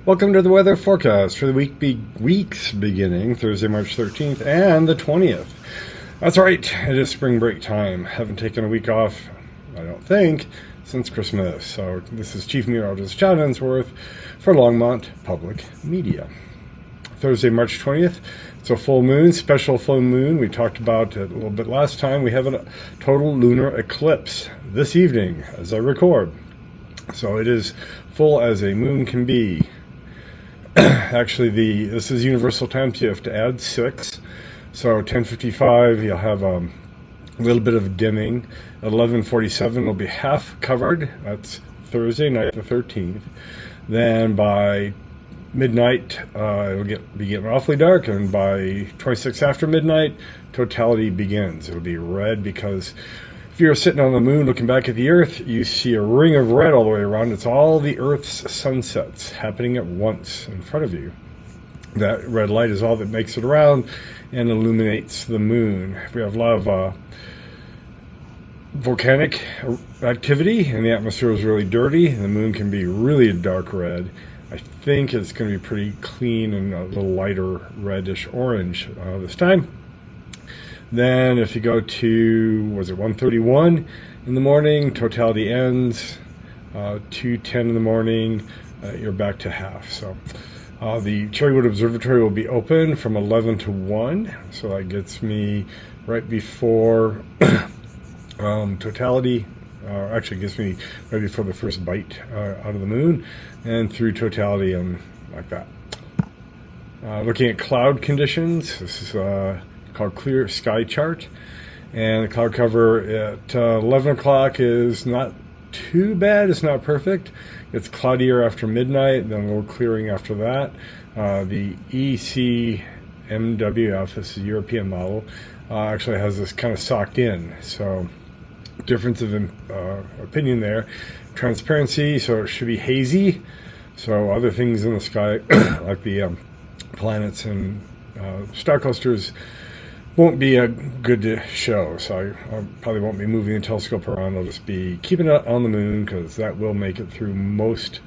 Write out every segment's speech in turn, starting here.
Welcome to the weather forecast for the weeks beginning Thursday, March 13th and the 20th. That's right, it is spring break time. Haven't taken a week off, I don't think, since Christmas. So this is Chief Meteorologist John Ensworth for Longmont Public Media. Thursday, March 20th, it's a full moon, special full moon. We talked about it a little bit last time. We have a total lunar eclipse this evening as I record. So it is full as a moon can be. Actually, this is universal time, so you have to add 6. So 10:55, you'll have a little bit of dimming. At 11:47, it'll be half covered. That's Thursday night, the 13th. Then by midnight, it'll be getting awfully dark, and by 26 after midnight, totality begins. It'll be red because if you're sitting on the moon looking back at the Earth, you see a ring of red all the way around. It's all the Earth's sunsets happening at once in front of you. That red light is all that makes it around and illuminates the moon. We have a lot of volcanic activity, and the atmosphere is really dirty, and the moon can be really a dark red. I think it's going to be pretty clean and a little lighter reddish orange this time. Then if you go to, 1:31 in the morning, totality ends. 2:10 in the morning, you're back to half. So the Cherrywood Observatory will be open from 11 to 1. So that gets me right before totality, actually gets me right before the first bite out of the moon, and through totality and like that. Looking at cloud conditions, this is called Clear Sky Chart, and the cloud cover at 11 o'clock is not too bad. It's not perfect. It's cloudier after midnight, then a little clearing after that. The ECMWF, this is a European model, actually has this kind of socked in, so difference of opinion there. Transparency, so it should be hazy, so other things in the sky like the planets and star clusters won't be a good to show. So I probably won't be moving the telescope around. I'll just be keeping it on the moon because that will make it through most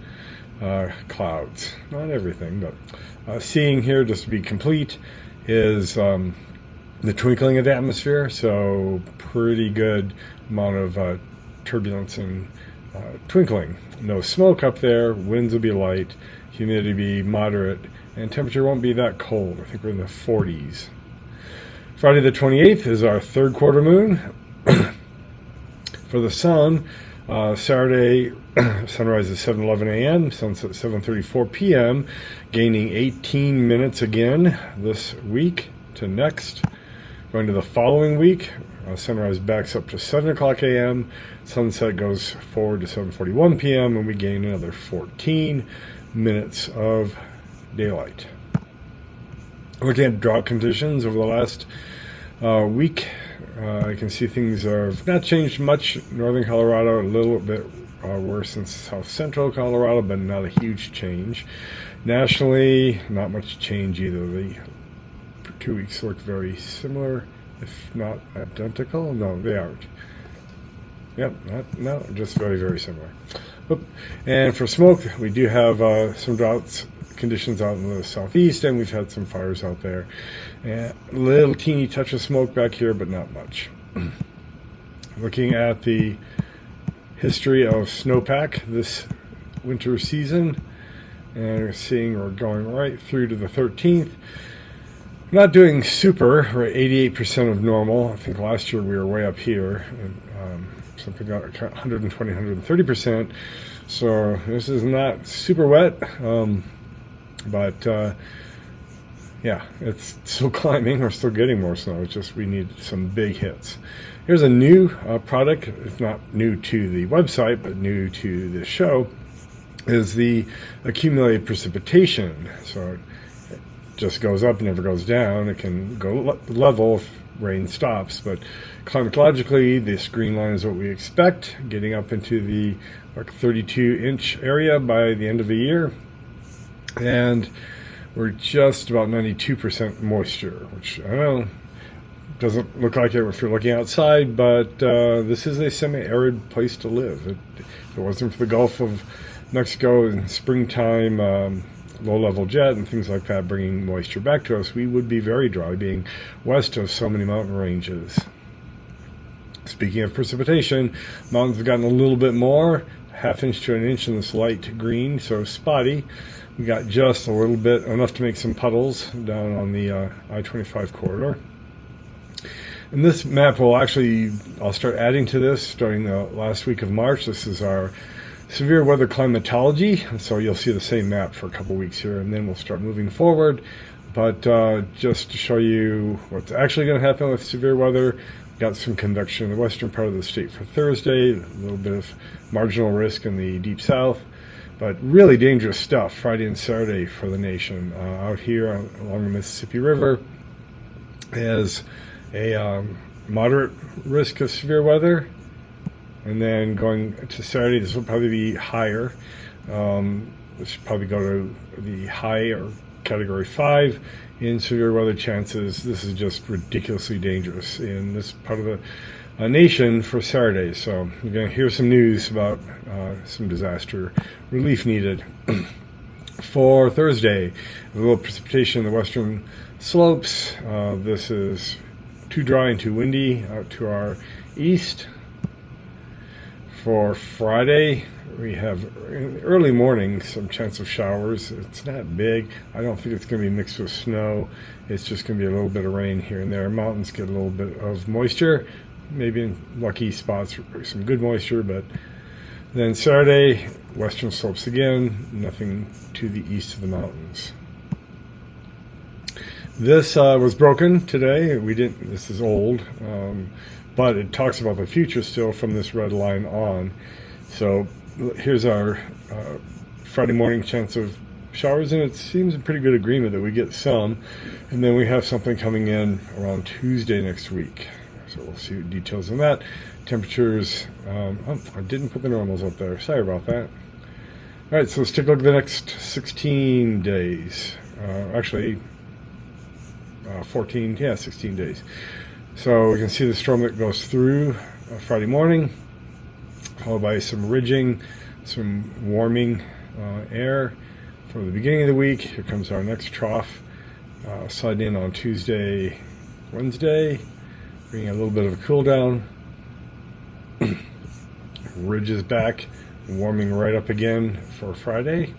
clouds. Not everything, but seeing here, just to be complete, is the twinkling of the atmosphere. So pretty good amount of turbulence and twinkling. No smoke up there. Winds will be light. Humidity be moderate. And temperature won't be that cold. I think we're in the 40s. Friday the 28th is our third quarter moon. For the sun, Saturday, sunrise is 7:11 a.m., sunset 7:34 p.m., gaining 18 minutes again this week to next. Going to the following week, sunrise backs up to 7 o'clock a.m., sunset goes forward to 7:41 p.m., and we gain another 14 minutes of daylight. Looking at drought conditions over the last week, I can see things have not changed much. Northern Colorado, a little bit worse than south central Colorado, but not a huge change. Nationally, not much change either. The 2 weeks look very similar, if not identical. No, they aren't. Yep, no, just very, very similar. Oop. And for smoke, we do have some droughts conditions out in the southeast, and we've had some fires out there, and a little teeny touch of smoke back here, but not much. Looking at the history of snowpack this winter season, and we're seeing we're going right through to the 13th. Not doing super. We're at 88% of normal. I think last year we were way up here, something like 120, 130%. So this is not super wet. But yeah, it's still climbing. We're still getting more snow. It's just we need some big hits. Here's a new product. It's not new to the website, but new to the show, is the accumulated precipitation. So it just goes up, never goes down. It can go level if rain stops, but climatologically, this green line is what we expect, getting up into the 32-inch area by the end of the year. And we're just about 92% moisture, which I know doesn't look like it if you're looking outside, but this is a semi-arid place to live. If it wasn't for the Gulf of Mexico in springtime low-level jet and things like that bringing moisture back to us, we would be very dry, being west of so many mountain ranges. Speaking of precipitation, mountains have gotten a little bit more, ½ inch to 1 inch in this light green, so spotty. We got just a little bit, enough to make some puddles down on the I-25 corridor. And this map will actually, I'll start adding to this starting the last week of March. This is our severe weather climatology, so you'll see the same map for a couple weeks here, and then we'll start moving forward. But just to show you what's actually going to happen with severe weather, got some convection in the western part of the state for Thursday, a little bit of marginal risk in the deep south, but really dangerous stuff Friday and Saturday for the nation. Out here along the Mississippi River is a moderate risk of severe weather, and then going to Saturday, this will probably be higher. This should probably go to the high or category 5 in severe weather chances. This is just ridiculously dangerous in this part of the nation for Saturday. So you're going to hear some news about some disaster relief needed. For Thursday, a little precipitation in the western slopes. This is too dry and too windy out to our east. For Friday, we have early morning some chance of showers. It's not big. I don't think it's going to be mixed with snow. It's just going to be a little bit of rain here and there. Mountains get a little bit of moisture, maybe in lucky spots some good moisture, but then Saturday, western slopes again, nothing to the east of the mountains. This was broken today. This is old, but it talks about the future still from this red line on. So here's our Friday morning chance of showers, and it seems a pretty good agreement that we get some, and then we have something coming in around Tuesday next week. So we'll see details on that. Temperatures, I didn't put the normals up there. Sorry about that. All right, so let's take a look at the next 16 days. Actually, 16 days. So we can see the storm that goes through Friday morning, followed by some ridging, some warming air for the beginning of the week. Here comes our next trough, sliding in on Tuesday, Wednesday, bringing a little bit of a cool down. Ridges back, warming right up again for Friday.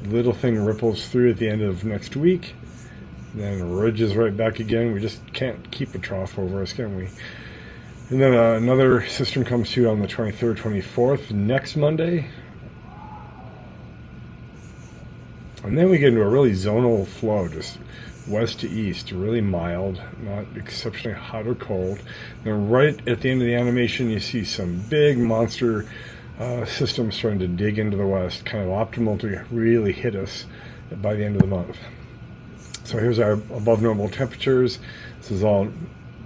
Little thing ripples through at the end of next week. Then ridges right back again. We just can't keep a trough over us, can we? And then another system comes through on the 23rd, 24th, next Monday. And then we get into a really zonal flow, just west to east, really mild, not exceptionally hot or cold. And right at the end of the animation, you see some big monster systems starting to dig into the west, kind of optimal to really hit us by the end of the month. So here's our above normal temperatures. This is all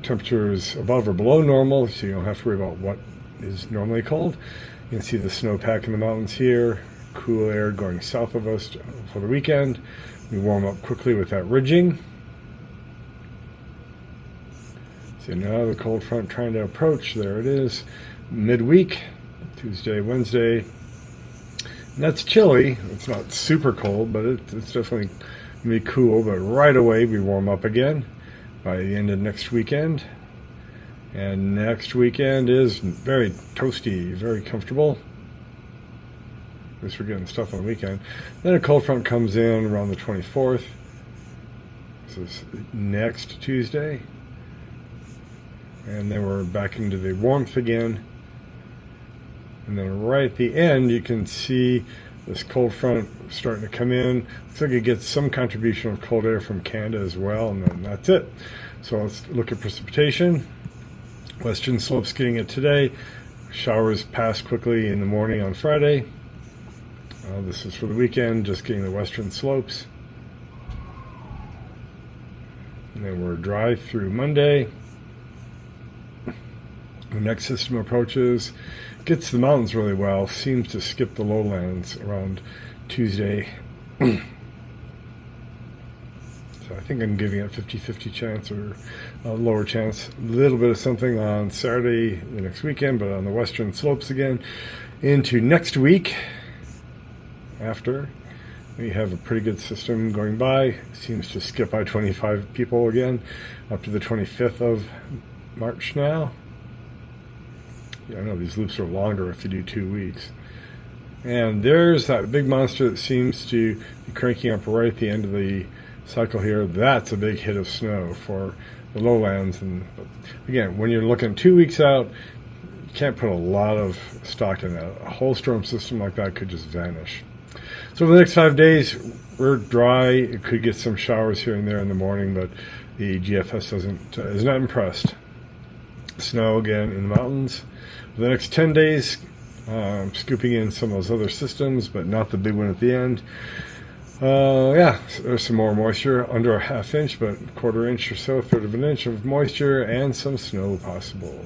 temperatures above or below normal, so you don't have to worry about what is normally cold. You can see the snowpack in the mountains here, cool air going south of us for the weekend. We warm up quickly with that ridging. See now the cold front trying to approach. There it is, midweek, Tuesday, Wednesday. And that's chilly. It's not super cold, but it's definitely going to be cool. But right away we warm up again by the end of next weekend. And next weekend is very toasty, very comfortable. At least we're getting stuff on the weekend. Then a cold front comes in around the 24th. This is next Tuesday. And then we're back into the warmth again. And then right at the end, you can see this cold front starting to come in. Looks like it gets some contribution of cold air from Canada as well, and then that's it. So let's look at precipitation. Western slopes getting it today. Showers pass quickly in the morning on Friday. This is for the weekend, just getting the western slopes. And then we're dry through Monday. The next system approaches, gets the mountains really well, seems to skip the lowlands around Tuesday. So I think I'm giving it a 50-50 chance or a lower chance. A little bit of something on Saturday the next weekend, but on the western slopes again. Into next week after, We have a pretty good system going by. It seems to skip by 25 people again, up to the 25th of March now. Yeah, I know these loops are longer if you do 2 weeks. And there's that big monster that seems to be cranking up right at the end of the cycle here. That's a big hit of snow for the lowlands. And again, when you're looking 2 weeks out, you can't put a lot of stock in that. A whole storm system like that could just vanish. So for the next 5 days, we're dry. It could get some showers here and there in the morning, but the GFS is not impressed. Snow again in the mountains. For the next 10 days, scooping in some of those other systems, but not the big one at the end. Yeah, so there's some more moisture, under a ½ inch, but a quarter inch or so, third of an inch of moisture, and some snow possible.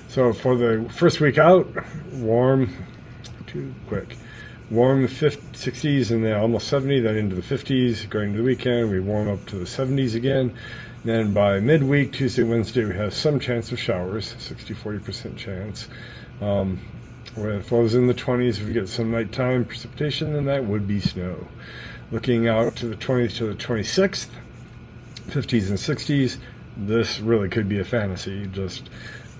So for the first week out, warm, too quick. Warm 60s and then almost 70, then into the 50s. Going into the weekend, we warm up to the 70s again. Then by midweek, Tuesday, Wednesday, we have some chance of showers, 60-40% chance. If it was in the 20s, if we get some nighttime precipitation, then that would be snow. Looking out to the 20th to the 26th, 50s and 60s, this really could be a fantasy. Just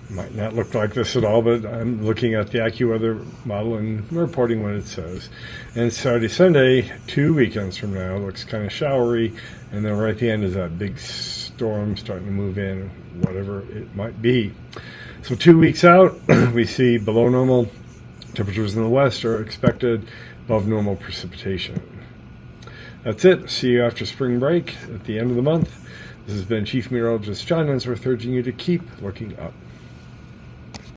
might not look like this at all, but I'm looking at the AccuWeather model and reporting what it says. And Saturday, Sunday, 2 weekends from now, looks kind of showery, and then right at the end is that big storm starting to move in, whatever it might be. So 2 weeks out, we see below normal temperatures in the west are expected, above normal precipitation. That's it. See you after spring break at the end of the month. This has been Chief Meteorologist John Ensworth urging you to keep looking up.